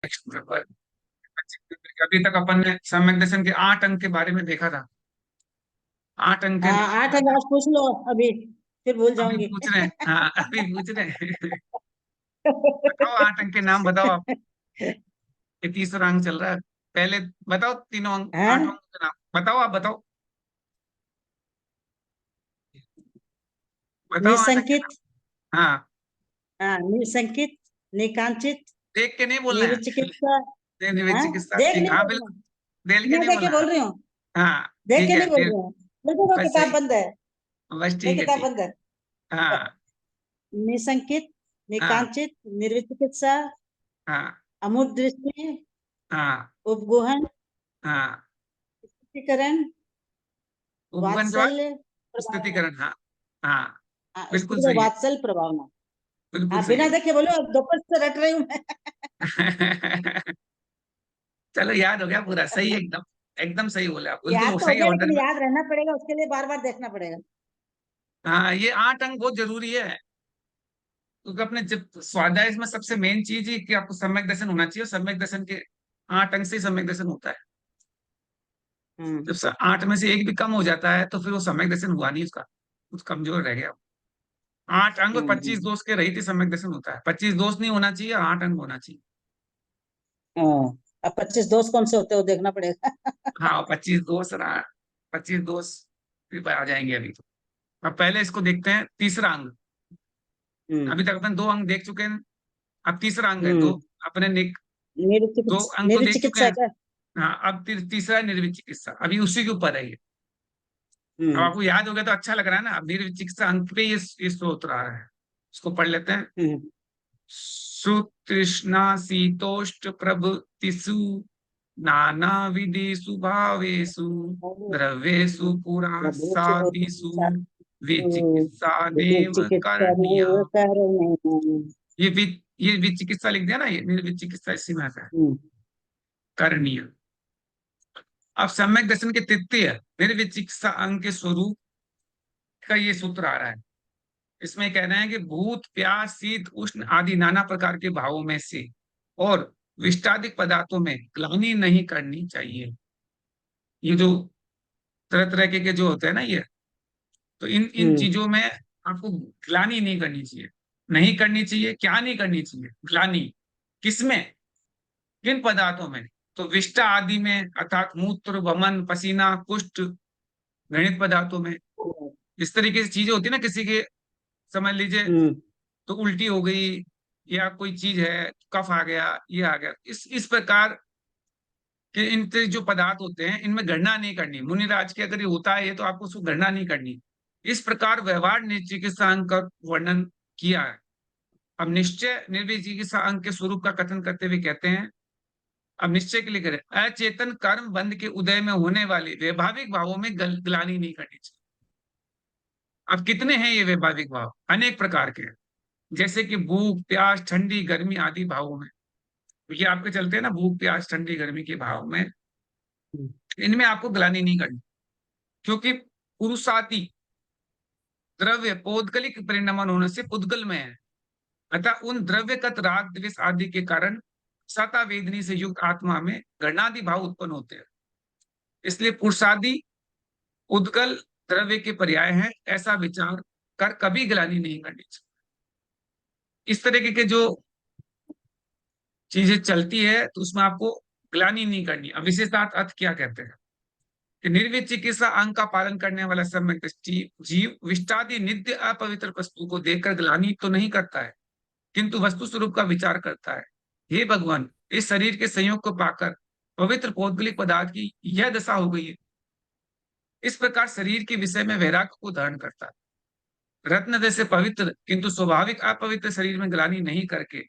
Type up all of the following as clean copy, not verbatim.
Next paper. अभी तक अपन ने सम्यक दर्शन के 8 अंक के बारे में देखा था। 8 अंक के हाँ, नाम 8 अंक आज पूछ लो अभी, फिर भूल अभी जाऊंगी। पूछ रहे हैं, हाँ अभी पूछ रहे हैं। बताओ 8 अंक के नाम बताओ आप। ये तीसरा अंक चल रहा है। पहले बताओ तीनों अंक, हैं? 8 अंक के नाम बताओ, आप बताओ। बताओ 8 अंक के निसंकित। नाम। हाँ, हाँ, निसंकित, निकांचित, देख के नहीं बोलना है। निर्विचिकित्सा। नहीं नहीं, हाँ, चिकित्सा देख ठीक, नहीं हाँ बोल रही हूँ, बिल्कुल। देख के बिना नहीं देख के बोलना है। बोल रही हूँ। हाँ देख ठीक के है नहीं बोल ठीक। रही हूँ। देखो वो बस किताब सही। बंद है। बस ये ठीक है किताब ठीक। बंद है। हाँ निसंकित, हाँ निकांचित, निर्विचिकित्सा, हाँ अमूर्त दृष्टि, हाँ उपगोहन, हाँ। स्थिरीकरण, उपगन के बाद वात्सल्य प्रभावना। स्थितिकरण, हाँ हाँ। हाँ, बिल्कुल स्थिर सही है। वात्सल प्रभावना। बिल्कुल हाँ, सही बिना है। देखे बोलो, दोपहर से रट रही हूँ मैं। चलो याद हो गया पूरा, सही है एकदम। एकदम सही बोले आप, याद बिल्कुल तो हो सही गया, ऑर्डर लेकिन में। याद रहना पड़ेगा, उसके लिए बार बार देखना पड़ेगा। हाँ, ये 8 अंक बहुत जरूरी है। क्योंकि अपने जब स्वाध्याय में सबसे मेन चीज है कि आपको सम्यक दर्शन होना चाहिए, और सम्यक दर्शन के 8 अंक से ही सम्यक दर्शन होता है। हम्म। जब 8 में से एक भी कम हो जाता है तो फिर वो सम्यक दर्शन हुआ नहीं उसका, कुछ कमजोर रह गया। 8 अंक और 25 दोष के रहित ही सम्यक दर्शन होता है। 25 दोष नहीं होना चाहिए, 8 अंक होना चाहिए। हाँ, अब 25 दोस्त कौन से होते हैं वो देखना पड़ेगा। हाँ, 25 दोष रहा। 25 दोष फिर आ जाएंगे अभी तो। अब पहले इसको देखते हैं, तीसरा अंग। हम्म। अभी तक अपन 2 अंक देख चुके हैं। अब तीसरा अंग है, दो हम्म। अपने दो निर्चिकित्सा, अंक को देख चुके निर्चिकित्सा हैं। क्या? हाँ, अब तीसरा है निर्विच चिकित्सा, अभी उसी के ऊपर है ये। अब हम्म। आपको याद हो गया तो अच्छा लग रहा है ना। अब निर्विच चिकित्सा अंक पे ये स्रोत रहा है। इसको पढ़ लेते हैं। हम्म। सुतृष्णा शीतोष्ट प्रभृतिषु नाना विधेषु भावेषु द्रव्येषु पुरासादिषु विचिकित्सा नेव चिकित्सा करणीया। नहीं करने। ये विचिकित्सा लिख दिया ना, ये निर्विचिकित्सा इसी में आता है। हम्म। करणीय। अब सम्यक दर्शन के तृतीय निर्विचिकित्सा अंग के स्वरूप का ये सूत्र आ रहा है। इसमें कह रहे हैं कि भूत प्यास शीत उष्ण आदि नाना प्रकार के भावों में से और विष्टादिक पदार्थों में ग्लानि नहीं करनी चाहिए। ये जो तरह तरह के जो होते हैं ना ये, तो इन इन हम्म। चीजों में आपको ग्लानि नहीं करनी चाहिए। नहीं करनी चाहिए, क्या नहीं करनी चाहिए ग्लानि? किसमें? किन पदार्थों में? तो विष्टा आदि में, अर्थात मूत्र वमन पसीना कुष्ठ घृणित पदार्थों में। इस तरीके से चीजें होती है ना किसी के, समझ लीजिए हम्म। तो उल्टी हो गई, या कोई चीज है, कफ आ गया, ये आ गया, इस प्रकार के इन जो पदार्थ होते हैं इनमें गणना नहीं करनी। मुनिराज के अगर ये होता है ये, तो आपको उसको गणना नहीं करनी। इस प्रकार व्यवहार ने चिकित्सा अंग का वर्णन किया है। अब निश्चय निर्विधि चिकित्सा अंग के स्वरूप का कथन करते हुए कहते हैं। अब निश्चय के लिए करें, अचेतन कर्म बंध के उदय में होने वाले वैभाविक भावों में ग्लानि नहीं करनी चाहिए। अब कितने हैं ये वैभाविक भाव? अनेक प्रकार के हैं। जैसे कि भूख प्यास ठंडी गर्मी आदि भावों में। ये आपके चलते हैं ना, भूख प्यास ठंडी गर्मी के भाव में, इनमें आपको ग्लानि नहीं करनी। क्योंकि पुरुषाति द्रव्य पौद्गलिक परिणमन होने से पुद्गल में है। अतः उन द्रव्यगत राग द्वेष आदि के कारण सता वेदनी से युक्त आत्मा में गणादि भाव उत्पन्न होते हैं। इसलिए पुरुषादि उद्गल द्रव्य के पर्याय हैं, ऐसा विचार कर कभी ग्लानि नहीं करनी चाहिए। इस तरीके के जो चीजें चलती है तो उसमें आपको ग्लानि नहीं करनी। अब विशेषार्थ अर्थ क्या कहते हैं कि निर्वित चिकित्सा अंग का पालन करने वाला सम्यक दृष्टि जीव विष्टादि नित्य अपवित्र वस्तु को देखकर ग्लानि तो नहीं करता है, किंतु वस्तु स्वरूप का विचार करता है। हे भगवान, इस शरीर के संयोग को पाकर पवित्र पौद्गलिक पदार्थ की यह दशा हो गई है। इस प्रकार शरीर के विषय में वैराग्य को धारण करता है। रत्न जैसे पवित्र किंतु स्वाभाविक अपवित्र शरीर में ग्लानि नहीं करके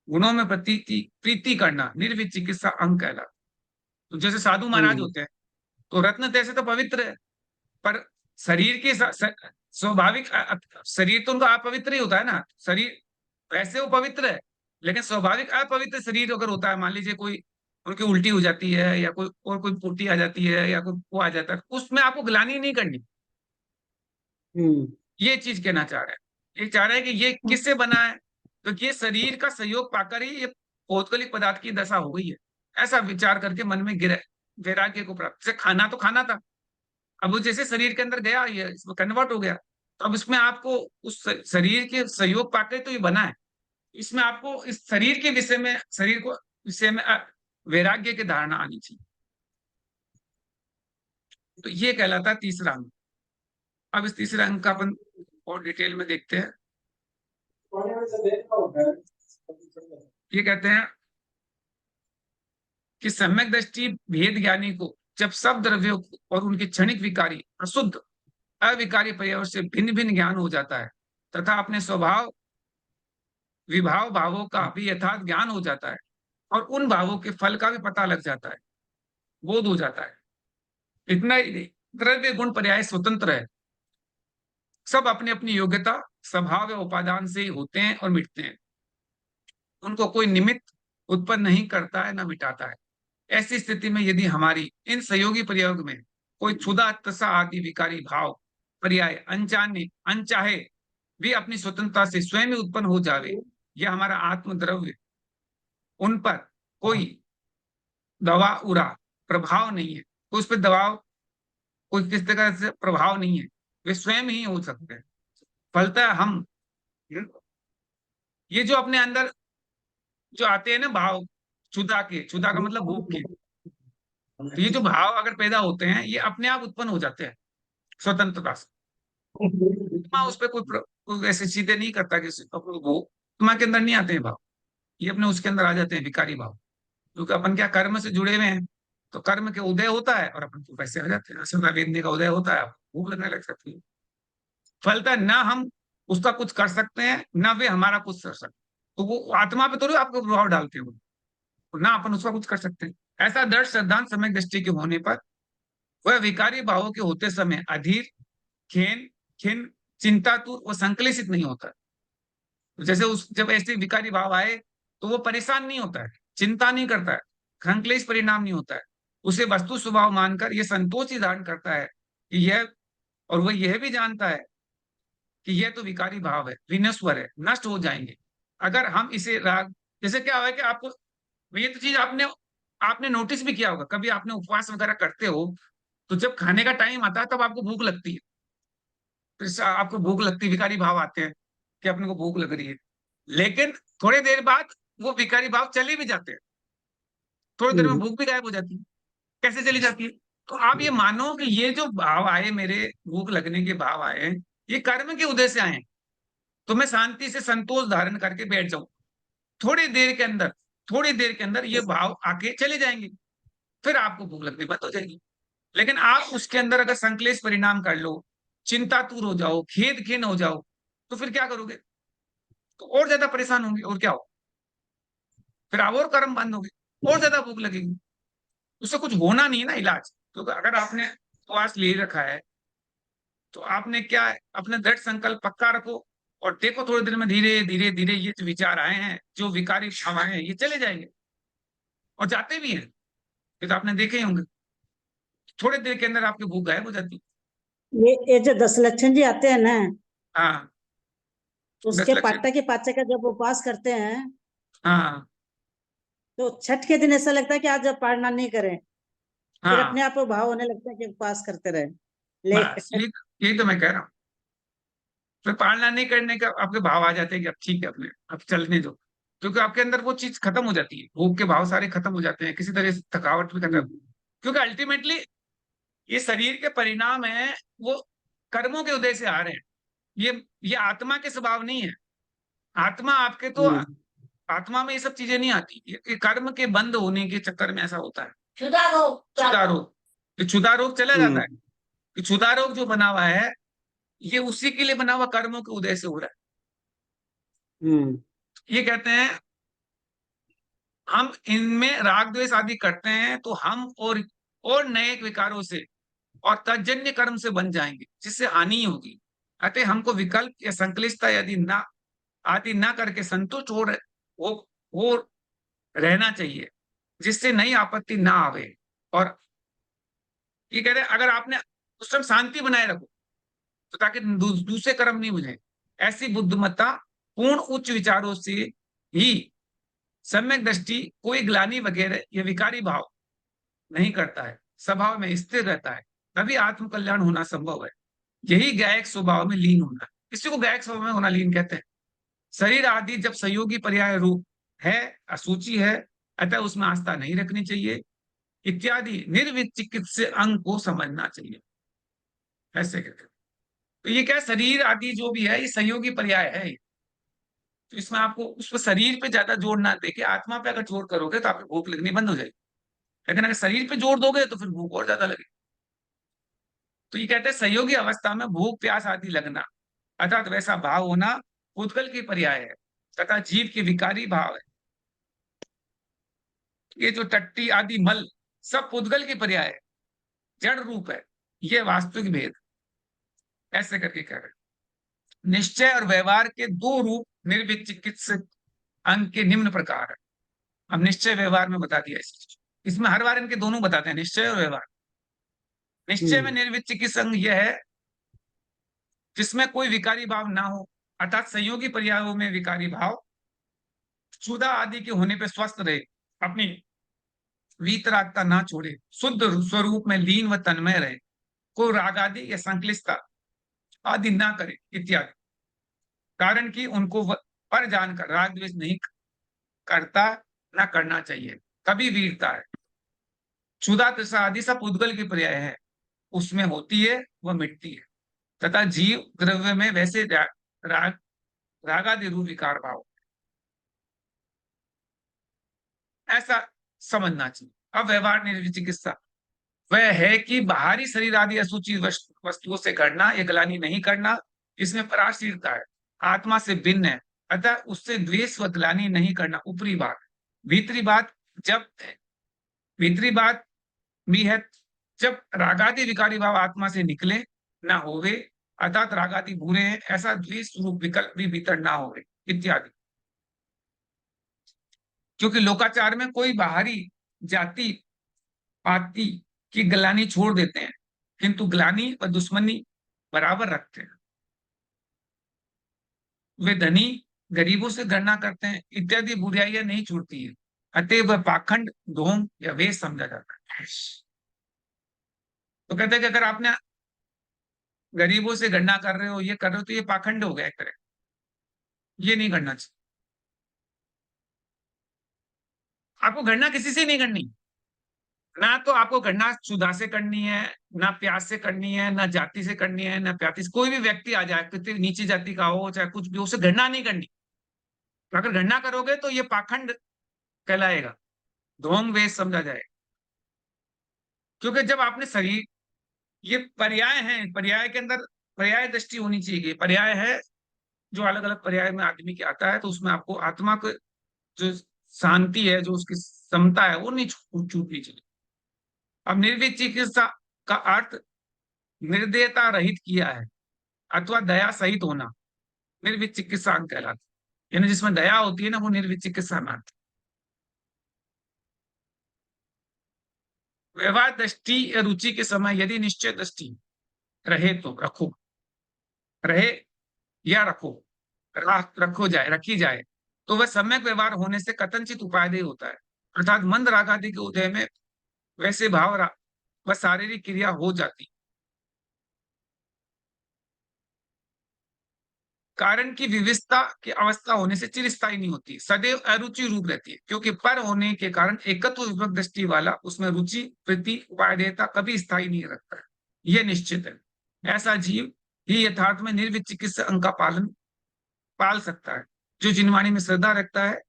गुणों में प्रीति प्रीति करना निर्वित चिकित्सा अंग कहलाता। तो जैसे साधु महाराज हम्म। होते हैं, तो रत्न जैसे तो पवित्र है, पर शरीर के स्वाभाविक शरीर तो उनका अपवित्र ही होता है ना। शरीर वैसे वो पवित्र है, लेकिन स्वाभाविक अपवित्र शरीर अगर होता है, मान लीजिए कोई उनकी उल्टी हो जाती है, या कोई और कोई पुट्टी आ जाती है, या कोई वो आ जाता है, उसमें आपको ग्लानि नहीं करनी। हम्म। ये चीज कहना चाह रहे हैं। ये चाह रहे हैं कि ये किससे बना है? तो ये शरीर का सहयोग पाकर ही ये भौगोलिक पदार्थ की दशा हो गई है, ऐसा विचार करके मन में गिरे वैराग्य को प्राप्त। जैसे खाना तो खाना था, अब वो जैसे शरीर के अंदर गया, ये इसमें कन्वर्ट हो गया, तो अब इसमें आपको उस शरीर के सहयोग पाके तो ये बना है, इसमें आपको इस शरीर के विषय में, शरीर को विषय में वैराग्य की धारणा आनी चाहिए। तो ये कहलाता है तीसरा अंग। अब इस तीसरे अंग का अपन और डिटेल में देखते हैं। ये कहते हैं कि सम्यक दृष्टि भेद ज्ञानी को जब सब द्रव्यों और उनके क्षणिक विकारी अशुद्ध अविकारी पर्यावरण से भिन्न भिन्न ज्ञान हो जाता है तथा अपने स्वभाव विभाव भावों का भी यथार्थ ज्ञान हो जाता है और उन भावों के फल का भी पता लग जाता है, बोध हो जाता है। इतना ही नहीं, द्रव्य गुण पर्याय स्वतंत्र है, सब अपनी अपनी योग्यता स्वभाव या उपादान से ही होते हैं और मिटते हैं, उनको कोई निमित्त उत्पन्न नहीं करता है, न मिटाता है। ऐसी स्थिति में यदि हमारी इन सहयोगी प्रयोग में कोई क्षुधा तसा आदि विकारी भाव पर्याय अनजाने अनचाहे भी अपनी स्वतंत्रता से स्वयं ही उत्पन्न हो जावे, यह हमारा आत्मद्रव्य उन पर कोई दवा उरा प्रभाव नहीं है, कोई उस पर दबाव, कोई किस तरह से प्रभाव नहीं है, वे स्वयं ही हो सकते हैं। फलतः हम ये जो अपने अंदर जो आते हैं ना भाव, क्षुधा का मतलब भूख के, तो ये जो भाव अगर पैदा होते हैं ये अपने आप उत्पन्न हो जाते हैं स्वतंत्रता से। आत्मा उस पर कोई ऐसे सीधे नहीं करता कि वो आत्मा के अंदर नहीं आते हैं भाव, ये अपने उसके अंदर आ जाते हैं विकारी भाव, क्योंकि अपन क्या कर्म से जुड़े हुए हैं, तो कर्म के उदय होता है और अपन को पैसे आ जाते हैं, असुरा वेदने का उदय होता है, भूख लगने लग सकती है। फलतः ना हम उसका कुछ कर सकते हैं ना वे हमारा कुछ कर सकते, तो वो आत्मा पे थोड़ी आपको प्रभाव डालते हैं, ना अपन उसका कुछ कर सकते हैं। ऐसा दृढ़ सिद्धांत सम्यक दृष्टि के होने पर वह विकारी भावों के होते समय अधीर खेन खिन चिंतातुर व संकलित नहीं होता। तो जैसे उस जब ऐसे विकारी भाव आए तो वो परेशान नहीं होता है, चिंता नहीं करता है, संकलेश परिणाम नहीं होता है, उसे वस्तु स्वभाव मानकर यह संतोष ही धारण करता है कि यह, और वह यह भी जानता है कि यह तो विकारी भाव है, विनश्वर है, नष्ट हो जाएंगे अगर हम इसे राग। जैसे क्या हुआ है कि आपको ये तो चीज आपने आपने नोटिस भी किया होगा, कभी आपने उपवास वगैरह करते हो तो जब खाने का टाइम आता है तब आपको भूख लगती है, फिर आपको भूख लगती है, विकारी भाव आते हैं कि अपने को भूख लग रही है, लेकिन थोड़ी देर बाद वो विकारी भाव चले भी जाते हैं, थोड़ी देर में भूख भी गायब हो जाती है। कैसे चली जाती है? तो आप ये मानो कि ये जो भाव आए, मेरे भूख लगने के भाव आए, ये कर्म के उदय से आए, तो मैं शांति से संतोष धारण करके बैठ जाऊं, थोड़ी देर के अंदर, थोड़ी देर के अंदर ये भाव आके चले जाएंगे, फिर आपको भूख लगनी बंद हो जाएगी। लेकिन आप उसके अंदर अगर संकलेश परिणाम कर लो, चिंतातुर हो जाओ, खेद खिन्न हो जाओ, तो फिर क्या करोगे? तो और ज्यादा परेशान होंगे, और क्या हो, फिर आप और कर्म बंद होंगे, और ज्यादा भूख लगेगी। उससे कुछ होना नहीं है ना इलाज, क्योंकि अगर आपने उपवास ले रखा है तो आपने क्या है, अपने दृढ़ संकल्प पक्का रखो और देखो थोड़ी देर में धीरे धीरे धीरे ये जो विचार आए हैं, जो विकारी भाव हैं, ये चले जाएंगे और जाते भी हैं, ये तो आपने देखे ही होंगे, थोड़ी देर के अंदर आपकी भूख गायब हो जाती है। ये जो 10 लक्षण जी आते हैं ना, हाँ, 10 उसके लक्षण। पाट्टा के पाचे का जब उपवास करते हैं हाँ तो छठ के दिन ऐसा लगता है कि आज पारणा नहीं करें, फिर हाँ, अपने आप वो भाव होने लगता है कि उपवास करते रहे ले। बस यही तो मैं कह रहा हूँ, फिर पालना नहीं करने का आपके भाव आ जाते हैं कि अब ठीक है, अपने अब चलने दो, क्योंकि आपके अंदर वो चीज खत्म हो जाती है, भूख के भाव सारे खत्म हो जाते हैं, किसी तरह से थकावट भी खत्म, क्योंकि अल्टीमेटली ये शरीर के परिणाम है, वो कर्मों के उदय से आ रहे हैं, ये आत्मा के स्वभाव नहीं है। आत्मा आपके तो, आत्मा में ये सब चीजें नहीं आती, ये कर्म के बंद होने के चक्कर में ऐसा होता है। क्षुधा रोग, ये क्षुधा रोग चला जाता है, कि क्षुधा रोग जो बना हुआ है ये उसी के लिए बना हुआ कर्मों के उदय से हो रहा है। ये कहते हैं हम इनमें राग द्वेष आदि करते हैं तो हम और नए विकारों से और तजन्य कर्म से बन जाएंगे, जिससे हानि ही होगी। अतः हमको विकल्प या संकलिष्टता यदि ना आदि ना करके संतुष्ट हो हो रहना चाहिए, जिससे नई आपत्ति ना आवे। और ये कह रहे हैं अगर आपने उस टाइम शांति बनाए रखो तो ताकि दूसरे कर्म नहीं बुझे, ऐसी बुद्धिमत्ता पूर्ण उच्च विचारों से ही सम्यक दृष्टि कोई ग्लानि वगैरह या विकारी भाव नहीं करता है, स्वभाव में स्थिर रहता है, तभी आत्म कल्याण होना संभव है। यही गायक स्वभाव में लीन होना है। इसी को गायक स्वभाव में होना लीन कहते हैं। शरीर आदि जब सहयोगी पर्याय रूप है, असूची है, अतः उसमें आस्था नहीं रखनी चाहिए, इत्यादि निर्विचिकित्सीय अंग को समझना चाहिए। ऐसे कहते हैं। तो ये क्या, शरीर आदि जो भी है ये सहयोगी पर्याय है। तो इसमें आपको उस पर शरीर पे ज्यादा जोर ना देके आत्मा पे अगर जोर करोगे तो आपको भूख लगनी बंद हो जाएगी। लेकिन अगर शरीर पे जोर दोगे तो फिर भूख और ज्यादा लगेगी। तो ये कहते हैं सहयोगी अवस्था में भूख प्यास आदि लगना, अर्थात वैसा भाव होना पुद्गल की पर्याय है तथा जीव के विकारी भाव है। ये जो टट्टी आदि मल सब पुद्गल की पर्याय है, जड़ रूप है, ये वास्तविक भेद। ऐसे करके कह रहे हैं। निश्चय और व्यवहार के दो रूप निर्विचिकित्सित अंग के निम्न प्रकार है। अब निश्चय व्यवहार में बता दिया इस चीज। इसमें हर बार इनके दोनों बताते हैं, निश्चय और व्यवहार। निश्चय में निर्विचिकित्सित अंग यह है जिसमें कोई विकारी भाव ना हो, अर्थात संयोगी पर्यायों में विकारी भाव क्षुधा आदि के होने पर स्वस्थ रहे, अपनी वीतरागता ना छोड़े, शुद्ध स्वरूप में लीन व तन्मय रहे, को राग आदि या संकलिष्टता आदि ना करे इत्यादि। कारण कि उनको पर जानकर राग द्वेष नहीं करता, ना करना चाहिए, तभी वीरता है। क्षुधा तृषा आदि सब उद्गल की पर्याय है, उसमें होती है वह मिटती है, तथा जीव द्रव्य में वैसे राग रागादि रूप विकार भाव, ऐसा समझना चाहिए। अब व्यवहार निर्विचिकित्सा वह है कि बाहरी शरीर आदि असूचित वस्तुओं से करना या गलानी नहीं करना, इसमें पराशीलता है, आत्मा से भिन्न है, अतः उससे द्वेष व गलानी नहीं करना ऊपरी बात। भीतरी बात जब भीतरी बात भी है, जब रागादि विकारी भाव आत्मा से निकले ना होवे, अर्थात रागादि बुरे हैं, ऐसा द्वेष रूप विकल्प भी भीतर ना होवे इत्यादि। क्योंकि लोकाचार में कोई बाहरी जाति पाति की गलानी छोड़ देते हैं, किंतु ग्लानी व दुश्मनी बराबर रखते हैं। वे धनी गरीबों से गणना करते हैं, इत्यादि बुराइयां नहीं छूटती है, अतएव वह पाखंड ढोंग या वेश समझा जाता है। तो कहते हैं कि अगर आपने गरीबों से गणना कर रहे हो, ये कर रहे हो, तो ये पाखंड हो गया एक तरह। ये नहीं करना चाहिए। आपको गणना किसी से नहीं करनी, ना तो आपको गणना क्षुधा से करनी है, ना प्यास से करनी है, ना जाति से करनी है, ना प्याति से। कोई भी व्यक्ति आ जाए, कितनी नीची जाति का हो चाहे कुछ भी, उसे गणना नहीं करनी। तो अगर गणना करोगे तो ये पाखंड कहलाएगा, ढोंग वेश समझा जाएगा। क्योंकि जब आपने शरीर, ये पर्याय हैं, पर्याय के अंदर पर्याय दृष्टि होनी चाहिए। पर्याय है जो अलग अलग पर्याय में आदमी के आता है, तो उसमें आपको आत्मा को जो शांति है, जो उसकी समता है, वो नहीं छूटनी चाहिए। अब निर्विचिकित्सा का अर्थ निर्दयता रहित किया है, अथवा दया सहित होना निर्विचिकित्सा कहलाता है। यानी जिसमें दया होती है ना, वो निर्विचिकित्सा में आता है। व्यवहार दृष्टि या रुचि के समय यदि निश्चय दृष्टि रहे तो रखो, रहे या रखो, रखो जाए, रखी जाए, तो वह सम्यक व्यवहार होने से कथनचित उपादेय होता है। अर्थात मंद राग आदि के उदय में वैसे भाव वह शारीरिक क्रिया हो जाती, कारण की विविधता की अवस्था होने से चिरस्थायी नहीं होती, सदैव अरुचि रूप रहती है। क्योंकि पर होने के कारण एकत्व विभक्त दृष्टि वाला उसमें रुचि प्रीति उपादेयता कभी स्थायी नहीं रखता है, यह निश्चित है। ऐसा जीव ही यथार्थ में निर्विचिकित्सा अंग का पालन पाल सकता है, जो जिनवाणी में श्रद्धा रखता है।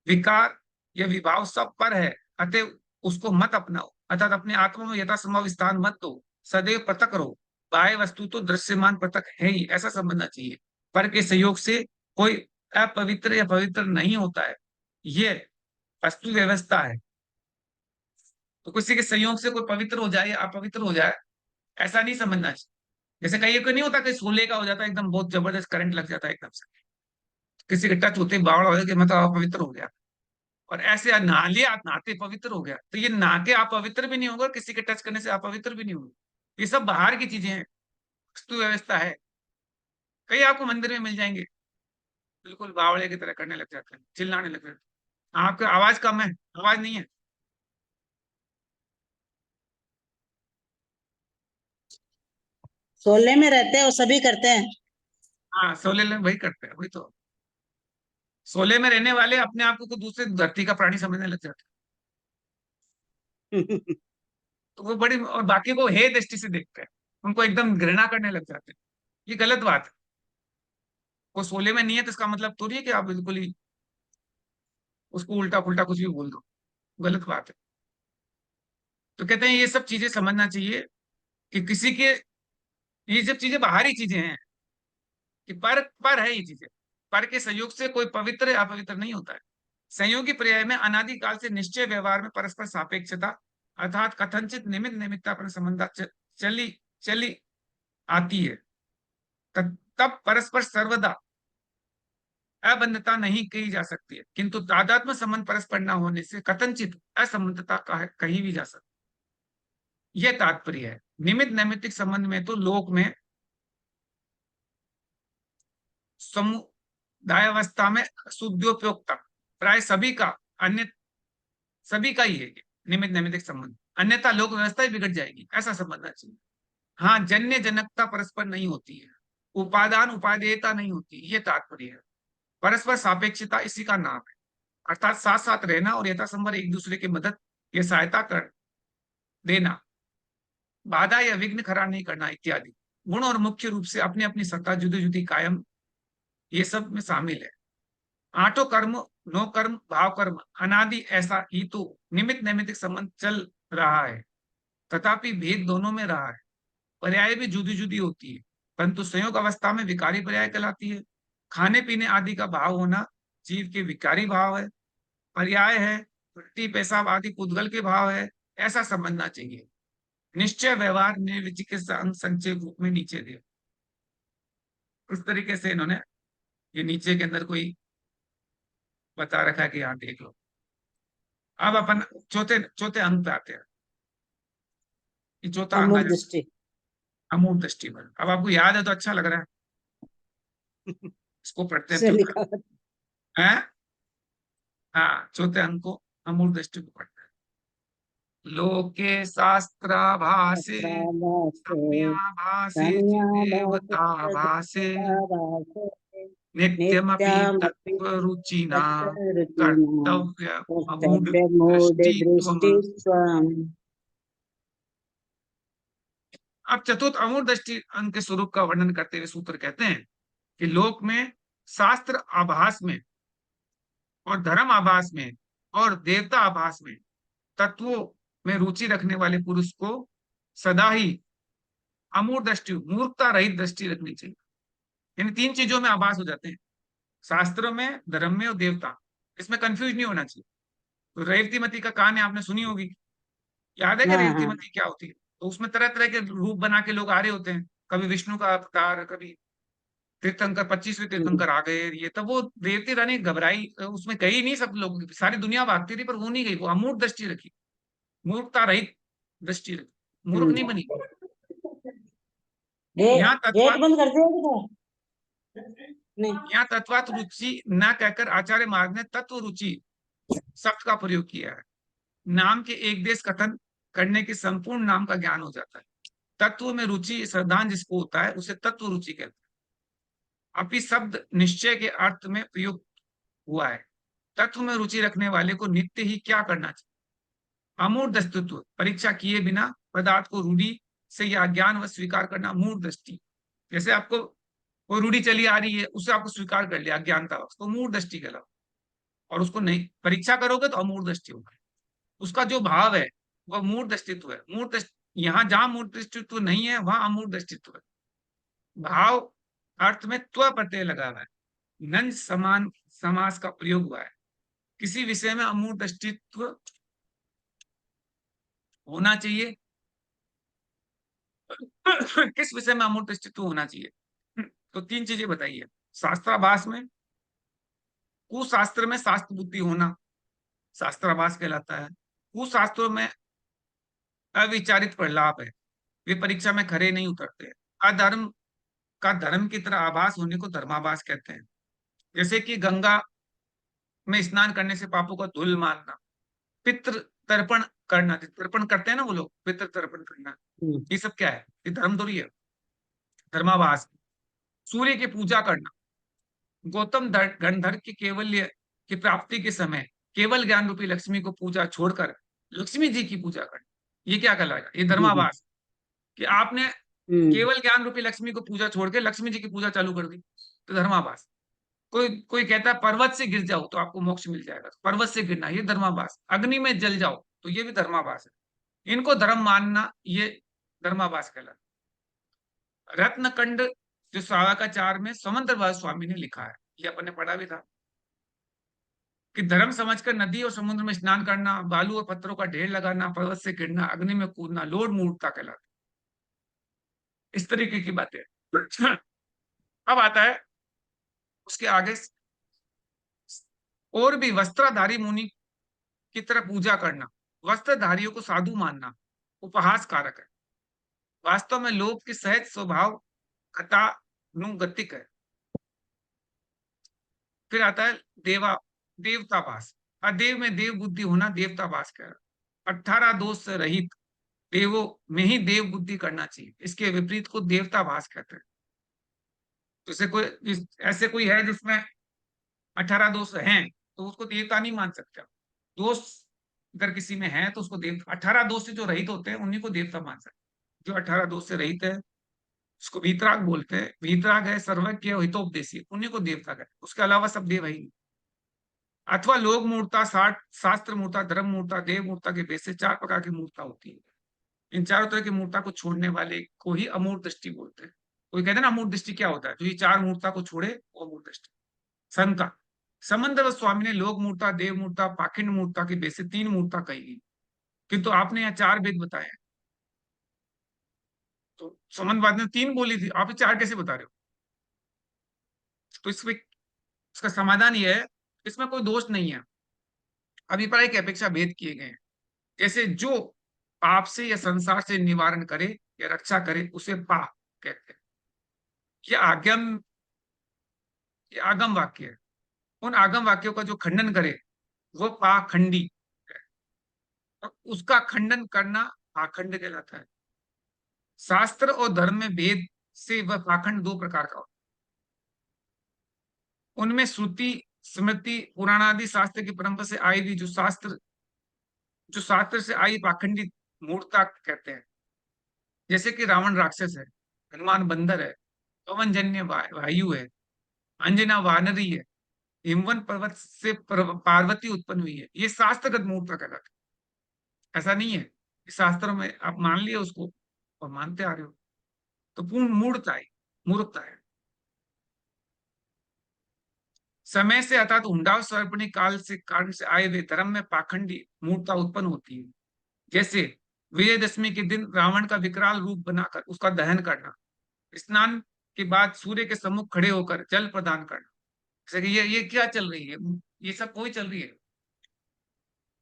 विकार या विभाव सब पर है, अतः उसको मत अपनाओ, अर्थात अपने आत्मा में यथासंभव स्थान मत दो, सदैव पृथक रहो। बाह्य वस्तु तो दृश्यमान पृथक है ही, ऐसा समझना चाहिए। पर के सहयोग से कोई अपवित्र या पवित्र नहीं होता है, ये वस्तु व्यवस्था है। तो किसी के संयोग से कोई पवित्र हो जाए या अपवित्र हो जाए, ऐसा नहीं समझना चाहिए। जैसे कहीं को नहीं होता कि सोले का हो जाता है एकदम, बहुत जबरदस्त करंट लग जाता है एकदम से, किसी के टच होते बावड़ा हो गया कि मतलब अपवित्र हो गया। और ऐसे नहा लिया, नहाते पवित्र हो गया, तो ये नहा के आप पवित्र भी नहीं होगा, किसी के टच करने से आप पवित्र भी नहीं होगा। ये सब बाहर की चीजें हैं, वस्तु व्यवस्था है। कई आपको मंदिर में मिल जाएंगे, बिल्कुल बावड़े की तरह करने लग जाते हैं, चिल्लाने लग जाते हैं, आपका आवाज कम है, आवाज नहीं है। सोलह में रहते हैं वो सभी करते हैं। हाँ, सोले में वही करते हैं, वही तो। सोले में रहने वाले अपने आप को दूसरे धरती का प्राणी समझने लग जाते हैं। तो वो बड़ी, और बाकी को हे दृष्टि से देखते हैं, उनको एकदम घृणा करने लग जाते हैं। ये गलत बात है। वो सोले में नहीं है तो इसका मतलब थोड़ी है कि आप बिल्कुल ही उसको उल्टा पुल्टा कुछ भी बोल दो। गलत बात है। तो कहते हैं ये सब चीजें समझना चाहिए कि किसी के, ये सब चीजें बाहरी चीजें हैं, कि पर है ये चीजें। पर के संयोग से कोई पवित्र या अपवित्र नहीं होता है। संयोगी पर्याय में अनादिकाल से निश्चय व्यवहार में परस्पर सापेक्षता अर्थात कथनचित निमित्त निमित्तापन संबंध चली चली आती है। तब परस्पर सर्वदा अबंधता नहीं कही जा सकती है, किंतु तादात्म्य संबंध परस्पर न होने से कथनचित असंबंधता कही भी जा सकती। यह तात्पर्य है। निमित्त नैमित्तिक संबंध में तो लोक में समुदायावस्था में शुद्धोपयोग तक प्राय सभी का, अन्य सभी का ही है ये निमित्त नैमित्तिक संबंध, अन्यथा लोक व्यवस्था ही बिगड़ जाएगी, ऐसा समझना चाहिए। हाँ, जन्य जनकता परस्पर नहीं होती है, उपादान उपादेयता नहीं होती, ये तात्पर्य है। परस्पर सापेक्षता इसी का नाम है, अर्थात साथ साथ रहना और यथासंभव एक दूसरे की मदद या सहायता कर देना, बाधा या विघ्न खड़ा नहीं करना इत्यादि गुण और मुख्य रूप से अपनी अपनी सत्ता जुदी जुदी कायम, ये सब में शामिल है। आठों कर्म, नो कर्म, भाव कर्म अनादि, ऐसा ही तो निमित्त नैमित्तिक संबंध चल रहा है। तथापि भेद दोनों में रहा है। पर्याय भी जुदी जुदी होती है, परंतु संयोग अवस्था में विकारी पर्याय कहलाती है। खाने पीने आदि का भाव होना जीव के विकारी भाव है, पर्याय है। उल्टी पेशाब आदि पुद्गल के भाव है, ऐसा समझना चाहिए। निश्चय व्यवहार निर्विचिकित्सा संक्षेप रूप में नीचे दिया। उस तरीके से इन्होंने ये नीचे के अंदर कोई बता रखा है कि यहाँ देख लो। अब अपन चौथे चौथे अंक पे आते हैं। ये चौथा अंग आ अमूर्त जाता दृष्टि। है अमूर्त दृष्टि पर। अब आपको याद है तो अच्छा लग रहा है, इसको पढ़ते हैं से चौथा लिखा है। हाँ, चौथे अंक को अमूर्त दृष्टि को पढ़ते हैं। लोके शास्त्राभासे रम्याभासे देवताभासे नित्यमपि नित्यामपि तत्त्वरुचिना तत्तरुचिना कर्तव्य अमूढ़ कर्तव्यमूढ दृष्टित्वम्। दृष्टि स्वम्। अब चतुर्थ अमूढ़ दृष्टि अंक के स्वरूप का वर्णन करते हुए सूत्र कहते हैं कि लोक में शास्त्र आभास में और धर्म आभास में और देवता आभास में तत्वों में रुचि रखने वाले पुरुष को सदा ही अमूढ़ दृष्टि, मूर्खता रहित दृष्टि रखनी चाहिए। इन तीन चीजों में आभास हो जाते हैं, शास्त्रों में, धर्म में और देवता। इसमें कंफ्यूज नहीं होना चाहिए। तो रेवतीमती का कहानी आपने सुनी होगी, याद है कि हाँ हाँ। रेवतीमती क्या होती है? तो उसमें तरह तरह के रूप बना के लोग आ रहे होते हैं, कभी विष्णु का अवतार, कभी तीर्थंकर, 25वें तीर्थंकर आ गए। ये तब वो रेवती रानी घबराई, उसमें गई नहीं, सब लोग सारी दुनिया भागती थी पर वो नहीं गई, वो अमूर्त दृष्टि रखी, मूर्खता रहित दृष्टि रखी, मूर्ख नहीं बनी। यहाँ गेट तत्व बंद कर दिया क्या? नहीं। यहाँ तत्वात रुचि न कहकर आचार्य मार्ग ने तत्व रुचि शब्द का प्रयोग किया है। नाम के एक देश कथन करने के संपूर्ण नाम का ज्ञान हो जाता है। तत्व में रुचि श्रद्धांज जिसको होता है उसे तत्व रुचि कहते हैं। अपि शब्द निश्चय के अर्थ में प्रयुक्त हुआ है। तत्व में रुचि रखने वाले को नित्य ही क्या करना चाहिए? अमूर्त अस्तित्व, परीक्षा किए बिना पदार्थ को रूढ़ी से या ज्ञान व स्वीकार करना मूढ़ दृष्टि। जैसे आपको कोई रूढ़ी चली आ रही है, उसे आपको स्वीकार कर लिया अज्ञानता, उसको मूढ़ दृष्टि कहलाओ। और उसको नहीं परीक्षा करोगे तो अमूर्त दृष्टि होगा। उसका जो भाव है वह मूर्त दृष्टित्व है। मूर्त यहाँ जहां मूर्त दृष्टित्व नहीं है वहां अमूर्त दृष्टित्व है। भाव अर्थ में त्व प्रत्यय लगा हुआ है, नंज समान समास का प्रयोग हुआ है। किसी विषय में अमूर्त दृष्टित्व होना चाहिए। किस विषय में अमूर्त दृष्टित्व होना चाहिए? तो तीन चीजें बताइए। शास्त्राभास में, कुशास्त्र में शास्त्र बुद्धि होना शास्त्राभास कहलाता है। कुशास्त्रों में अविचारित प्रलाप है, वे परीक्षा में खरे नहीं उतरते। अधर्म का धर्म की तरह आभास होने को धर्माभास कहते हैं। जैसे कि गंगा में स्नान करने से पापों का धुल मारना, पितृ तर्पण करना, तर्पण करते हैं ना वो लोग, पितृ तर्पण करना, ये सब क्या है? ये धर्म थोड़ी है। धर्मावास, सूर्य की पूजा करना, गौतम गंधर्व की केवल्य की प्राप्ति के समय केवल ज्ञान रूपी लक्ष्मी को पूजा छोड़कर लक्ष्मी जी की पूजा करना, ये क्या कहलाएगा? ये धर्मावास, कि आपने केवल ज्ञान रूपी लक्ष्मी को पूजा छोड़ के लक्ष्मी जी की पूजा चालू कर दी, तो धर्मावास। कोई कोई कहता है पर्वत से गिर जाओ तो आपको मोक्ष मिल जाएगा, तो पर्वत से गिरना ये धर्मावास। अग्नि में जल जाओ तो ये भी धर्मावास है। इनको धर्म मानना ये धर्मावास कहलाता है। रत्नकंड जो सावाकाचार में समंदरवाद स्वामी ने लिखा है, ये अपन ने पढ़ा भी था, कि धर्म समझकर नदी और समुद्र में स्नान करना, बालू और पत्थरों का ढेर लगाना, पर्वत से गिरना, अग्नि में कूदना, लोड मूर्खता कहलाता है। इस तरीके की बातें। अब आता है उसके आगे, और भी वस्त्रधारी मुनि की तरह पूजा करना, वस्त्रधारियों को साधु मानना उपहास कारक है। वास्तव में लोभ की सहज स्वभाव गतानुगतिक है। फिर आता है देवतावास, अदेव में देव बुद्धि होना देवतावास कह रहा। 18 दोष से रहित देवों में ही देव बुद्धि करना चाहिए, इसके विपरीत को देवतावास कहते हैं। जैसे कोई ऐसे कोई है जिसमें 18 दोष हैं तो उसको देवता नहीं मान सकते। दोष अगर किसी में है तो उसको देवता, 18 दोष से जो रहित होते हैं उन्हीं को देवता मान सकते। जो 18 दोष से रहित है उसको वीतराग बोलते हैं। वीतराग है सर्वज्ञ हितोपदेशी, उन्हीं को देवता कहते हैं, उसके अलावा सब देव है ही। अथवा लोक मूर्ता, शास्त्र मूर्ता, धर्म मूर्ता, देव मूर्ता के बेस से 4 प्रकार की मूर्ता होती है। इन चारों तरह की मूर्ता को छोड़ने वाले को ही अमूर्त दृष्टि बोलते हैं। कोई कहते हैं ना अमूर्त दृष्टि क्या होता है, जो ये 4 मूर्ता को छोड़े वो अमूर्त दृष्टि। शंका, समंदर स्वामी ने लोक मूर्ता, देव मूर्ता, पाखंड मूर्ता के बेस से 3 मूर्ता कही गई, किंतु आपने यहाँ 4 वेद बताए हैं। तो संबंधवाद ने 3 बोली थी, आप 4 कैसे बता रहे हो? तो इसमें इसका समाधान ये है, इसमें कोई दोष नहीं है, अभिप्राय की अपेक्षा भेद किए गए हैं। जैसे जो पाप से या संसार से निवारण करे या रक्षा करे उसे पा कहते हैं। ये आगम वाक्य है। उन आगम वाक्यों का जो खंडन करे वो पाखंडी है, और उसका खंडन करना पाखंड कहलाता है। शास्त्र और धर्म में भेद से वह पाखंड 2 प्रकार का होता है। उनमें श्रुति, स्मृति, पुराणादि शास्त्र की परंपरा से आई हुई जो शास्त्र से आई पाखंडी मूर्ता कहते हैं। जैसे कि रावण राक्षस है, हनुमान बंदर है, पवनजन्य वायु है, अंजना वानरी है, हिमवन पर्वत से पार्वती उत्पन्न हुई है, ये शास्त्रगत मूर्ता कहलाता है। ऐसा नहीं है कि शास्त्रों में आप मान लिया उसको और मानते आ रहे हो, तो पूर्ण मूर्खता है, मूर्खता है। समय से अर्थात हुंडा सर्पणी काल से कारण से आए हुए धर्म में पाखंडी मूर्ता उत्पन्न होती है। जैसे विजयदशमी के दिन रावण का विकराल रूप बनाकर उसका दहन करना, स्नान के बाद सूर्य के सम्मुख खड़े होकर जल प्रदान करना। जैसे कि ये क्या चल रही है, ये सब कोई चल रही है,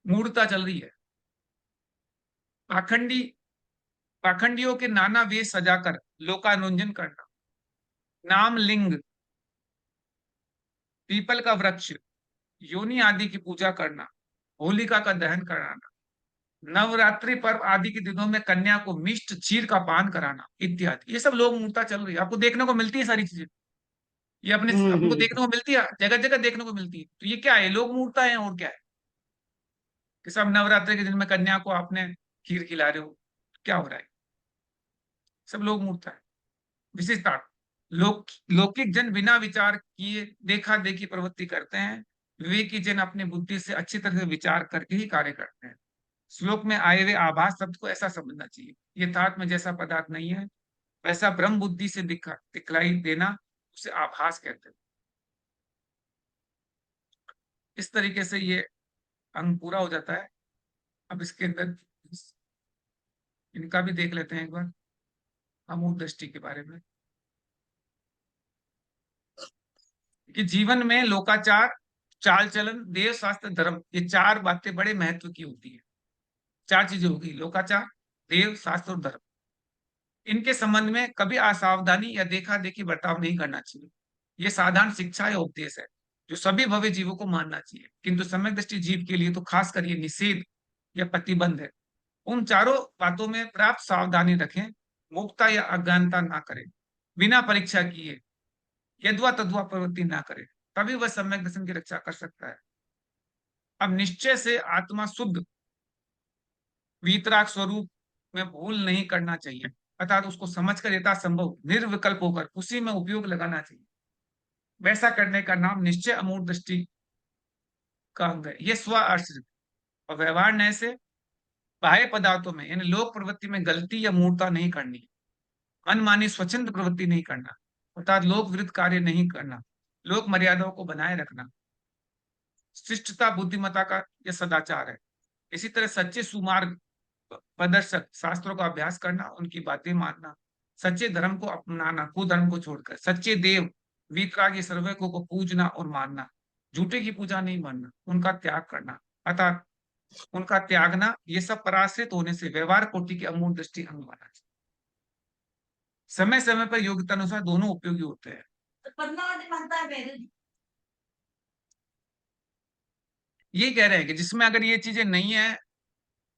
मूर्खता चल रही है। पाखंडी पाखंडियों के नाना वेश सजाकर लोकानुरंजन करना, नाम लिंग, पीपल का वृक्ष, योनि आदि की पूजा करना, होलिका का दहन कराना, नवरात्रि पर्व आदि के दिनों में कन्या को मिष्ट क्षीर का पान कराना इत्यादि, ये सब लोक मूर्ता चल रही है। आपको देखने को मिलती है सारी चीजें, ये अपने हमको देखने को मिलती है, जगह जगह देखने को मिलती है। तो ये क्या है? लोक मूर्ता है और क्या है? कि सब नवरात्रि के दिन में कन्या को आपने खीर खिला रहे हो, क्या हो रहा है? सब लोक मूर्ता है। विशेषता, लौकिक जन बिना विचार किए देखा देखी प्रवृत्ति करते हैं, विवेकी जन अपनी बुद्धि से अच्छी तरह से विचार करके ही कार्य करते हैं। श्लोक में आए हुए आभास शब्द को ऐसा समझना चाहिए, यथार्थ में जैसा पदार्थ नहीं है वैसा ब्रह्म बुद्धि से दिखलाई देना उसे आभास कहते हैं। इस तरीके से ये अंग पूरा हो जाता है। अब इसके अंदर इनका भी देख लेते हैं एक बार, अमूर्त दृष्टि के बारे में, कि जीवन में लोकाचार, चाल चलन, देव, शास्त्र, धर्म, ये 4 बातें बड़े महत्व की होती है। 4 चीजें होगी, लोकाचार, देव, शास्त्र और धर्म। इनके संबंध में कभी असावधानी या देखा देखी बर्ताव नहीं करना चाहिए। ये साधारण शिक्षा या उपदेश है। जो सभी भव्य जीवों को मानना चाहिए, किंतु सम्यक दृष्टि जीव के लिए तो खासकर ये निषेध या प्रतिबंध है। उन चारों बातों में प्राप्त सावधानी रखें, मूर्खता या अज्ञानता ना करें, बिना परीक्षा किए यद्वा तद्वा प्रवृत्ति ना करे, तभी वह सम्यक दर्शन की रक्षा कर सकता है। अब निश्चय से आत्मा शुद्ध वीतराग स्वरूप में भूल नहीं करना चाहिए, अर्थात उसको समझकर यथासंभव निर्विकल्प होकर उसी में उपयोग लगाना चाहिए। वैसा करने का नाम निश्चय अमूर्त दृष्टि का अंग है। यह स्व आश्रित और व्यवहार न्याय से बाह्य पदार्थों में यानी लोक प्रवृत्ति में गलती या मूर्ता नहीं करनी, मनमानी स्वच्छंद प्रवृत्ति नहीं करना, अर्थात लोक विरुद्ध कार्य नहीं करना, लोक मर्यादाओं को बनाए रखना, शिष्टता बुद्धिमत्ता का यह सदाचार है। इसी तरह सच्चे सुमार्ग प्रदर्शक शास्त्रों का अभ्यास करना, उनकी बातें मानना, सच्चे धर्म को अपनाना, कुधर्म को छोड़कर, सच्चे देव वीतरागी सर्वैकों को पूजना और मानना, झूठे की पूजा नहीं मानना, उनका त्याग करना, अर्थात उनका त्यागना, ये सब पराश्रित होने से व्यवहार कोटि के अमूल दृष्टि अंग माना जाए। समय समय पर योग्यता अनुसार दोनों उपयोगी होते हैं। ये कह रहे हैं कि जिसमें अगर ये चीजें नहीं है,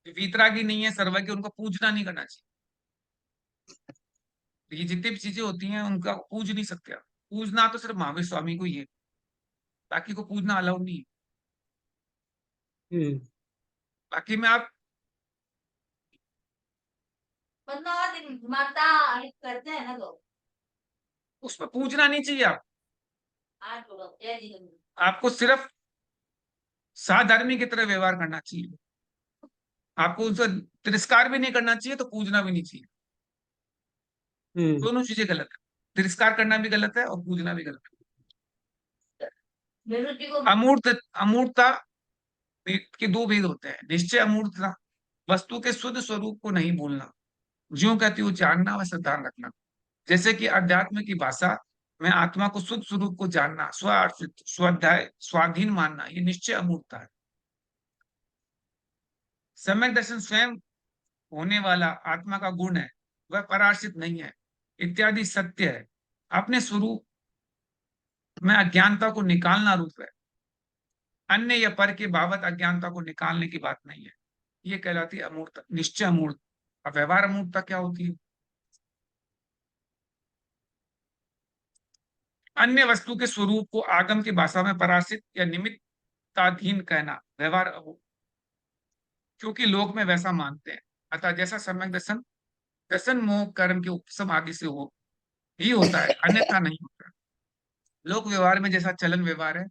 वीतरागी नहीं है, सर्वज्ञ, उनको पूजना नहीं करना चाहिए। ये जितनी भी चीजें होती हैं उनका पूज नहीं सकते आप। पूजना तो सिर्फ महावीर स्वामी को ही है, बाकी को पूजना अलाउड नहीं है। बाकी में आप माता करते हैं ना लोग, उसमें पूजना नहीं चाहिए। आप आपको सिर्फ साधर्मी की तरह व्यवहार करना चाहिए। आपको उनसे तिरस्कार भी नहीं करना चाहिए, तो पूजना भी नहीं चाहिए। दोनों चीजें गलत है। तिरस्कार करना भी गलत है और पूजना भी गलत है। अमूर्त अमूर्तता के दो भेद होते हैं। निश्चय अमूर्तता, वस्तु के शुद्ध स्वरूप को नहीं भूलना, ज्यों कहती हूँ जानना व श्रद्धा रखना। जैसे कि अध्यात्म की भाषा में आत्मा को शुद्ध स्वरूप को जानना, स्वार्थित, स्वाध्याय, स्वाधीन मानना, ये निश्चय अमूर्तता है। सम्यक दर्शन स्वयं होने वाला आत्मा का गुण है, वह पराश्रित नहीं है इत्यादि सत्य है। अपने स्वरूप में अज्ञानता को निकालना रूप है, अन्य या पर के बाबत अज्ञानता को निकालने की बात नहीं है। ये कहलाती है अमूर्त, निश्चय अमूर्त। अब व्यवहार अमूर्तता क्या होती है? अन्य वस्तु के स्वरूप को आगम की भाषा में पराश्रित या निमित्ताधीन कहना व्यवहार अमूर्त, क्योंकि लोक में वैसा मानते हैं। अतः जैसा सम्यक दर्शन दर्शन मोह कर्म के उपशम आदि से हो ही होता है, अन्यथा नहीं होता। लोक व्यवहार में जैसा चलन व्यवहार है,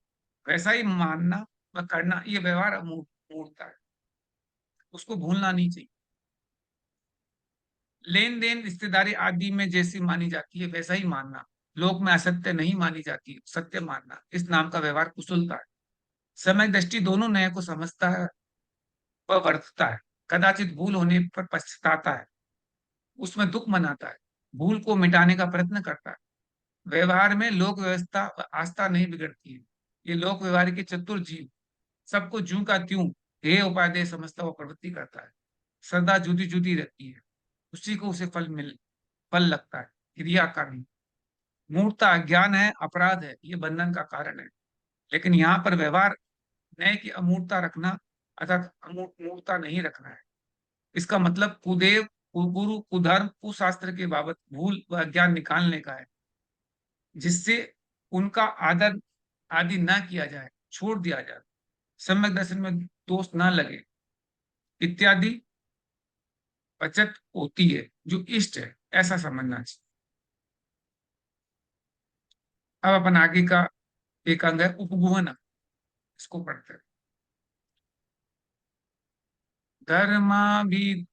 वैसा ही मानना व करना, ये व्यवहार अमूर्तता है, उसको भूलना नहीं चाहिए। लेन देन रिश्तेदारी आदि में जैसी मानी जाती है वैसा ही मानना, लोक में असत्य नहीं मानी जाती, सत्य मानना, इस नाम का व्यवहार कुशलता है। समय दृष्टि दोनों नए को समझता है व वर्तता है, कदाचित भूल होने पर पछताता है, उसमें दुख मनाता है, भूल को मिटाने का प्रयत्न करता है। व्यवहार में लोक व्यवस्था व आस्था नहीं बिगड़ती है। ये लोक व्यवहार के चतुर जीव सबको ज्यों का त्यों हेय उपादेय समझता हुआ प्रवृत्ति करता है। श्रद्धा जुदी जुदी रहती है, उसी को उसे फल लगता है, क्रिया का नहीं। मूर्खता अज्ञान है, अपराध है, ये बंधन का कारण है। लेकिन यहाँ पर व्यवहार न्याय की अमूर्तता रखना अर्थात मूर्खता नहीं रखना है। इसका मतलब कुदेव, कुगुरु, कुधर्म, कुशास्त्र के बाबत भूल व अज्ञान निकालने का है, जिससे उनका आदर आदि ना किया जाए, छोड़ दिया जाए, सम्यक दर्शन में दोष ना लगे इत्यादि बचत होती है, जो इष्ट है, ऐसा समझना चाहिए। अब अपन आगे का एक अंग है उपगुहन, इसको पढ़ते हैं। धर्माभिवर्धनीय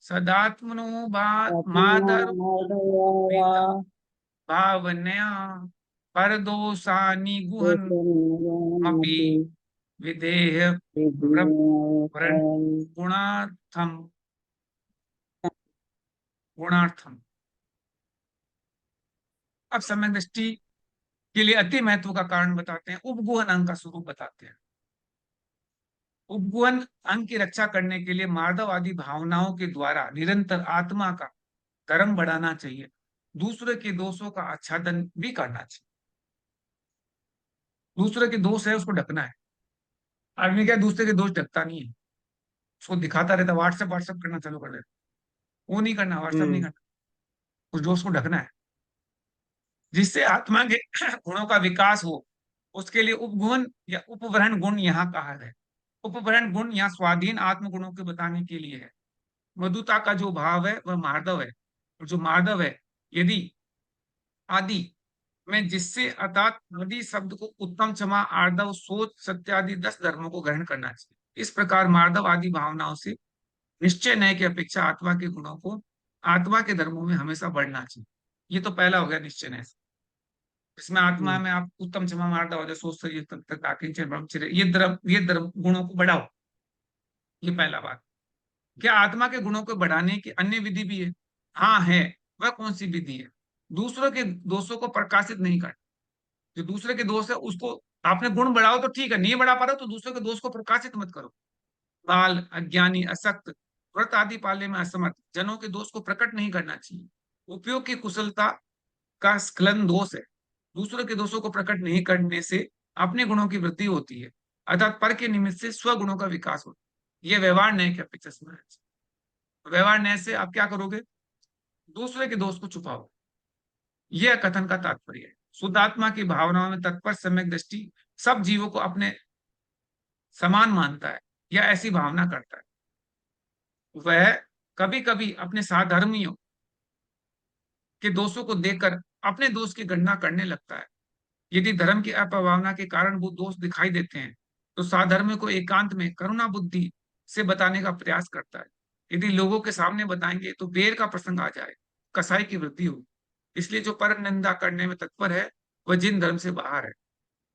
सदात्मनो मादर भावनया परदोषानि गुहनमपि विधेय गुणार्थम गुणार्थम। अब समय दृष्टि के लिए अति महत्व का कारण बताते हैं, उपगुहन अंग का स्वरूप बताते हैं। उपगुहन अंग की रक्षा करने के लिए मार्दव आदि भावनाओं के द्वारा निरंतर आत्मा का धर्म बढ़ाना चाहिए, दूसरे के दोषों का आच्छादन भी करना चाहिए। दूसरे के दोष है उसको ढकना है। आदमी क्या है, दूसरे के दोष ढकता नहीं है, उसको दिखाता रहता, व्हाट्सएप व्हाट्सएप करना चालू कर देता। वो नहीं करना, व्हाट्सएप नहीं हम्म करना, उस दोष को ढकना है। जिससे आत्मा के गुणों का विकास हो, उसके लिए उपगुण या उपवरण गुण यहाँ कहा है। उपवरण गुण या स्वाधीन आत्म गुणों के बताने के लिए है। मधुता का जो भाव है वह मार्दव है, और जो मार्दव है, यदि आदि में जिससे अर्थात मदि शब्द को उत्तम, क्षमा, आर्दव, सोच, सत्यादि 10 धर्मों को ग्रहण करना चाहिए। इस प्रकार मार्दव आदि भावनाओं से निश्चय न्याय की अपेक्षा आत्मा के गुणों को आत्मा के धर्मों में हमेशा बढ़ना चाहिए। ये तो पहला हो गया निश्चय न्याय से। इसमें आत्मा हम्म में आप उत्तम, क्षमा, मार्दव, ओजः, सोच, सत्य, तत्व, आकिंचन, ब्रह्मचर्य, ये धर्म गुणों को बढ़ाओ। ये पहला बात। क्या आत्मा के गुणों को बढ़ाने की अन्य विधि भी है? हाँ है। वह कौन सी विधि है? दूसरों के दोषों को प्रकाशित नहीं करना। जो दूसरे के दोष है उसको, आपने गुण बढ़ाओ तो ठीक है, नहीं बढ़ा पा रहे हो तो दूसरे के दोष को प्रकाशित मत करो। बाल, अज्ञानी, असक्त, व्रत आदि पालने में असमर्थ जनों के दोष को प्रकट नहीं करना चाहिए। उपयोग की कुशलता का स्खलन दोष है। दूसरों के दोषों को प्रकट नहीं करने से अपने गुणों की वृद्धि होती है, अर्थात पर के निमित्त से स्वगुणों का विकास होता है। यह व्यवहार न्याय की अपेक्षा समझना चाहिए। व्यवहार न्याय से आप क्या करोगे? दूसरे के दोष को छुपाओ। यह कथन का तात्पर्य है। शुद्धात्मा की भावनाओं में तत्पर सम्यक दृष्टि सब जीवों को अपने समान मानता है या ऐसी भावना करता है। वह कभी कभी अपने साधर्मियों के दोषों को देखकर अपने दोष की गणना करने लगता है। यदि धर्म की अप्रभावना के कारण वो दोष दिखाई देते हैं, तो साधर्म को एकांत में करुणा बुद्धि से बताने का प्रयास करता है। यदि लोगों के सामने बताएंगे तो बेर का प्रसंग आ जाए, कसाई की वृद्धि होगी। इसलिए जो पर निंदा करने में तत्पर है वह जिन धर्म से बाहर है।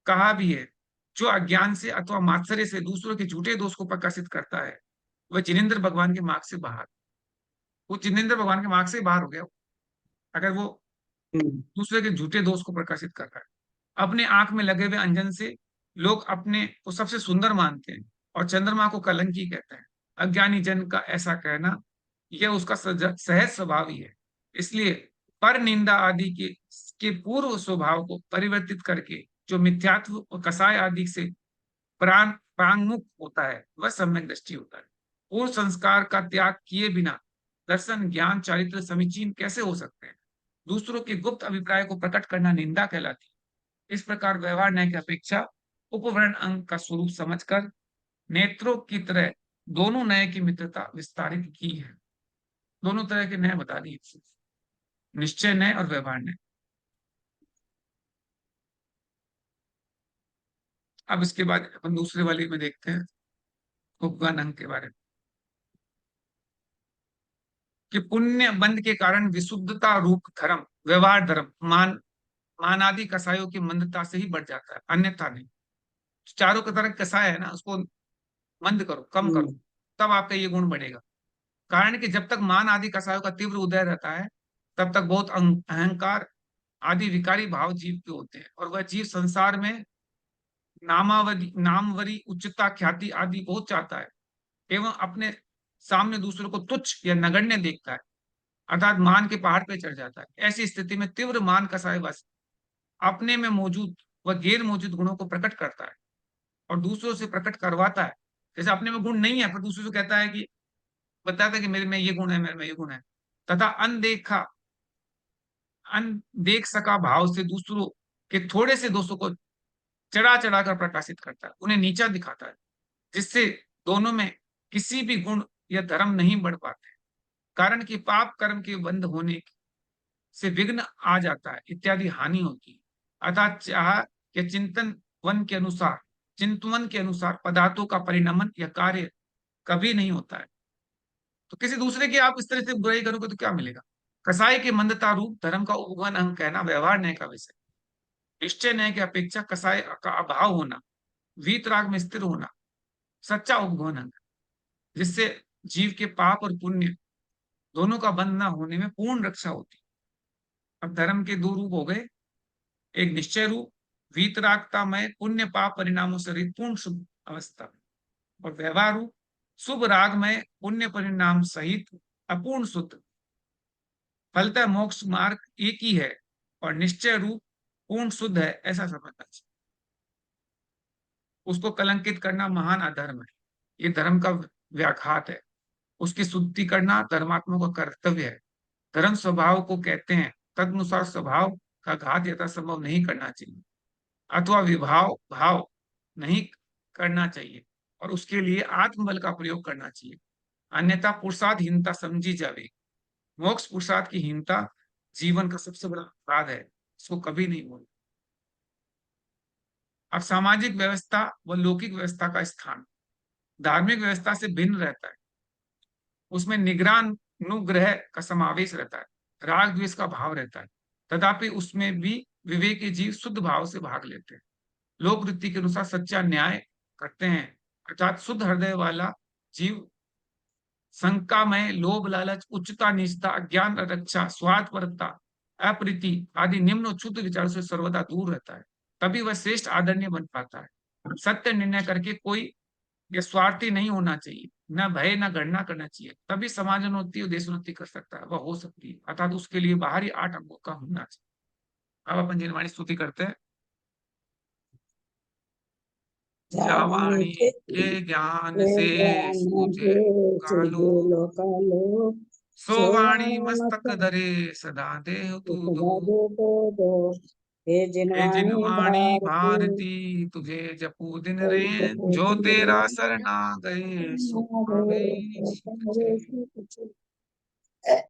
कहा भी है, जो अज्ञान से अथवा मात्सर्य से दूसरों के झूठे दोष को प्रकाशित करता है वह जिनेन्द्र भगवान के मार्ग से बाहर। वो जिनेन्द्र भगवान के मार्ग से बाहर हो गया अगर वो हम्म दूसरे के झूठे दोष को प्रकाशित कर रहा है। अपने आंख में लगे हुए अंजन से लोग अपने को सबसे सुंदर मानते हैं और चंद्रमा को कलंकी कहते हैं। अज्ञानी जन का ऐसा कहना यह उसका सहज स्वभाव ही है। इसलिए पर निंदा आदि के पूर्व स्वभाव को परिवर्तित करके जो मिथ्यात्व और कसाय आदि से प्रांगमुख होता है वह सम्यक दृष्टि होता है। पूर्व संस्कार का त्याग किए बिना दर्शन, ज्ञान, चारित्र समीचीन कैसे हो सकते हैं? दूसरों के गुप्त अभिप्राय को प्रकट करना निंदा कहलाती है। इस प्रकार व्यवहार न्याय की अपेक्षा उपवर्ण अंग का स्वरूप समझकर नेत्रों की तरह दोनों न्याय की मित्रता विस्तारित की है। दोनों तरह के न्याय बता दिए, निश्चय न्याय और व्यवहार न्याय। अब इसके बाद अपन दूसरे वाले में देखते हैं, उपगण अंग के बारे में, कि पुण्य बंध के कारण विशुद्धता रूप धर्म, व्यवहार धर्म, मानादि कसायों की मंदता से ही बढ़ जाता है, अन्यथा नहीं। चारों की तरह कसाय है ना, उसको मंद करो, कम करो, हम्म तब आपका ये गुण बढ़ेगा। कारण कि जब तक मान आदि कसायों का तीव्र उदय रहता है तब तक बहुत अहंकार आदि विकारी भाव जीव के होते हैं, और वह जीव संसार में नामवरी, उच्चता, ख्याति आदि बहुत चाहता है, एवं अपने सामने दूसरों को तुच्छ या नगण्य देखता है, अर्थात मान के पहाड़ पे चढ़ जाता है। ऐसी स्थिति में तीव्र मान कसाय बस अपने में मौजूद व गैर मौजूद गुणों को प्रकट करता है और दूसरों से प्रकट करवाता है। जैसे अपने में गुण नहीं है पर दूसरों से कहता है कि, बताता है कि मेरे में ये गुण है, मेरे में ये गुण है, तथा अनदेख सका भाव से दूसरों के थोड़े से दोषों को चढ़ा चढ़ा कर प्रकाशित करता है, उन्हें नीचा दिखाता है, जिससे दोनों में किसी भी गुण या धर्म नहीं बढ़ पाते, कारण कि पाप कर्म के बंध होने से विघ्न आ जाता है इत्यादि हानि होती है। अर्थात चाह या चिंतवन के अनुसार पदार्थों का परिणमन या कार्य कभी नहीं होता है। तो किसी दूसरे की आप इस तरह से बुराई करोगे तो क्या मिलेगा? कसाई के मंदता रूप धर्म का उपगमन अंग कहना व्यवहार न्याय का विषय। निश्चय न्याय की अपेक्षा कसाय का अभाव होना, वीतराग में स्थिर होना सच्चा उपगमन अंग, जिससे जीव के पाप और पुण्य दोनों का बंध न होने में पूर्ण रक्षा होती है। अब धर्म के दो रूप हो गए, एक निश्चय रूप वीतरागता में पुण्य पाप परिणामों से रहित पूर्ण शुद्ध अवस्था, और व्यवहार रूप शुभ राग में पुण्य परिणाम सहित अपूर्ण शुद्ध। फलतः मोक्ष मार्ग एक ही है और निश्चय रूप पूर्ण शुद्ध है, ऐसा समझना चाहिए। उसको कलंकित करना महान अधर्म है, ये धर्म का व्याघात है। उसकी शुद्धि करना धर्मात्मा का कर्तव्य है। धर्म स्वभाव को कहते हैं, तदनुसार स्वभाव का घात यथासंभव नहीं करना चाहिए, अथवा विभाव भाव नहीं करना चाहिए, और उसके लिए आत्मबल का प्रयोग करना चाहिए, अन्यथा पुरुषार्थहीनता समझी जावे। मोक्ष पुरुषार्थ की हीनता जीवन का सबसे बड़ा अपराध है, इसको कभी नहीं भूलना। अब सामाजिक व्यवस्था व लौकिक व्यवस्था का स्थान धार्मिक व्यवस्था से भिन्न रहता है। उसमें निग्रहानुग्रह का समावेश रहता है, राग द्वेष का भाव रहता है, तथापि उसमें भी विवेकी जीव शुद्ध भाव से भाग लेते हैं, लोक रीति के अनुसार सच्चा न्याय करते हैं, अर्थात शुद्ध हृदय वाला जीव शंका में लोभ लालच उच्चता नीचता ज्ञान रक्षा स्वार्थपरता अप्रीति आदि निम्न और क्षुद्र विचारों से सर्वदा दूर रहता है, तभी वह श्रेष्ठ आदरणीय बन पाता है। सत्य निर्णय करके कोई ये स्वार्थी नहीं होना चाहिए, न भय न गणना करना चाहिए, तभी समाज उन्नति और देश उन्नति कर सकता है, वह हो सकती है, अर्थात उसके लिए बाहरी 8 अंगों का होना चाहिए। अब अपन जिनवाणी स्तुति करते हैं। जावाणी जावाणी के के ज्ञान से ज्ञान सूझे से कालो, सूझे लोकालो सोवाणी सोवाणी मस्तक मस्तक धरे सदा देह तू दो। सदा दे दो हे हे जिनवाणी जिनवाणी भारती भारती तुझे जपू दिन रे, जपो जो दिन रे तेरा शरणा गए सो पावे सुख चैन। कुछ